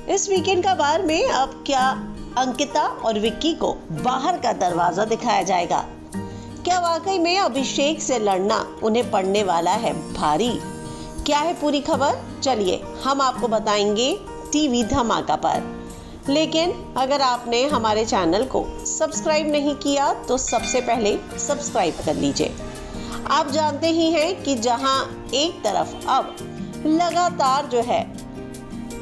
इस वीकेंड का बार में अब क्या अंकिता और विक्की को बाहर का दरवाजा दिखाया जाएगा? क्या वाकई में अभिषेक से लड़ना उन्हें पड़ने वाला है भारी? क्या है पूरी खबर? चलिए हम आपको बताएंगे टीवी धमाका पर। लेकिन अगर आपने हमारे चैनल को सब्सक्राइब नहीं किया तो सबसे पहले सब्सक्राइब कर लीजिए। आप जानते ही हैं कि जहां एक तरफ अब लगातार जो है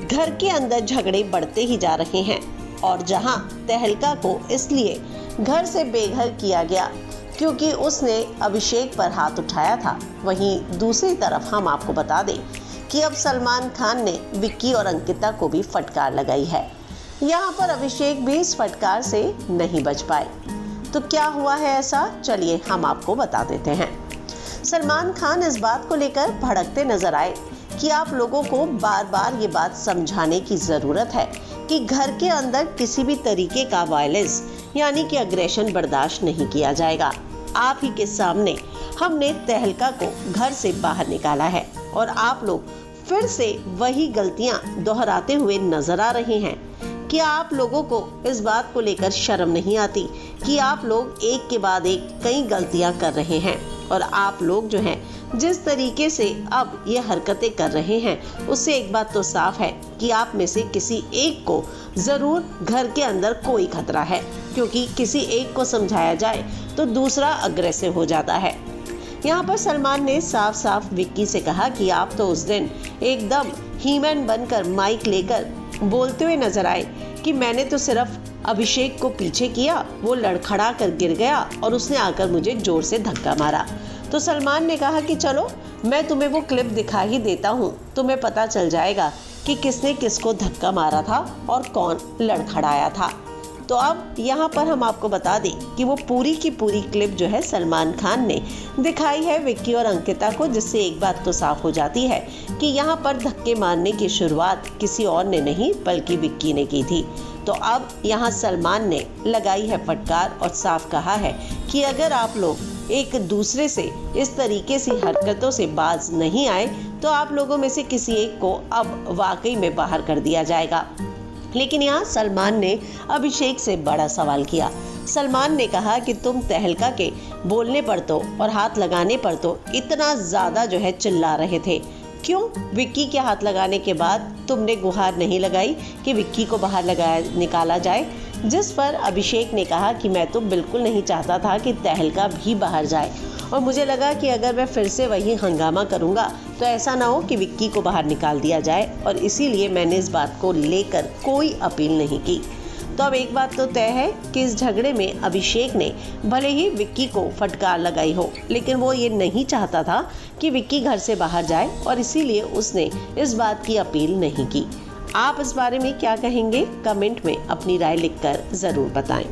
घर के अंदर झगड़े बढ़ते ही जा रहे हैं और जहां तहलका को इसलिए घर से बेघर किया गया क्योंकि उसने अभिषेक पर हाथ उठाया था, वहीं दूसरी तरफ हम आपको बता दें कि अब सलमान खान ने विक्की और अंकिता को भी फटकार लगाई है। यहाँ पर अभिषेक भी इस फटकार से नहीं बच पाए। तो क्या हुआ है ऐसा? चलिए हम आपको बता देते हैं। सलमान खान इस बात को लेकर भड़कते नजर आए कि आप लोगों को बार बार ये बात समझाने की जरूरत है कि घर के अंदर किसी भी तरीके का वायलेंस यानी कि अग्रेशन बर्दाश्त नहीं किया जाएगा। आप ही के सामने हमने तहलका को घर से बाहर निकाला है और आप लोग फिर से वही गलतियां दोहराते हुए नजर आ रहे हैं। क्या आप लोगों को इस बात को लेकर शर्म नहीं आती कि आप लोग एक के बाद एक कई गलतियां कर रहे हैं और आप लोग जो हैं जिस तरीके से अब ये हरकतें कर रहे हैं उससे एक बात तो साफ है कि आप में से किसी एक को जरूर घर के अंदर कोई खतरा है, क्योंकि किसी एक को समझाया जाए तो दूसरा अग्रेसिव हो जाता है। यहाँ पर सलमान ने साफ साफ विक्की से कहा कि आप तो उस दिन एकदम हीमैन बनकर माइक लेकर बोलते हुए नजर आए कि मैंने तो सिर्फ अभिषेक को पीछे किया, वो लड़खड़ा कर गिर गया और उसने आकर मुझे जोर से धक्का मारा। तो सलमान ने कहा कि चलो मैं तुम्हें वो क्लिप दिखा ही देता हूँ, तुम्हें पता चल जाएगा कि किसने किसको धक्का मारा था और कौन लड़खड़ाया था। तो अब यहाँ पर हम आपको बता दें कि वो पूरी की पूरी क्लिप जो है सलमान खान ने दिखाई है विक्की और अंकिता को, जिससे एक बात तो साफ हो जाती है कि यहाँ पर धक्के मारने की शुरुआत किसी और ने नहीं बल्कि विक्की ने की थी। तो अब यहाँ सलमान ने लगाई है फटकार और साफ कहा है कि अगर आप लोग एक दूसरे से इस तरीके से हरकतों से बाज नहीं आए तो आप लोगों में से किसी एक को अब वाकई में बाहर कर दिया जाएगा। लेकिन यहाँ सलमान ने अभिषेक से बड़ा सवाल किया। सलमान ने कहा कि तुम तहलका के बोलने पर तो और हाथ लगाने पर तो इतना ज्यादा जो है चिल्ला रहे थे, क्यों विक्की के हाथ लगाने के बाद तुमने गुहार नहीं लगाई कि विक्की को बाहर निकाला जाए? जिस पर अभिषेक ने कहा कि मैं तो बिल्कुल नहीं चाहता था कि तहलका भी बाहर जाए और मुझे लगा कि अगर मैं फिर से वही हंगामा करूंगा तो ऐसा ना हो कि विक्की को बाहर निकाल दिया जाए, और इसीलिए मैंने इस बात को लेकर कोई अपील नहीं की। तो अब एक बात तो तय है कि इस झगड़े में अभिषेक ने भले ही विक्की को फटकार लगाई हो, लेकिन वो ये नहीं चाहता था कि विक्की घर से बाहर जाए और इसीलिए उसने इस बात की अपील नहीं की। आप इस बारे में क्या कहेंगे? कमेंट में अपनी राय लिखकर जरूर बताएं।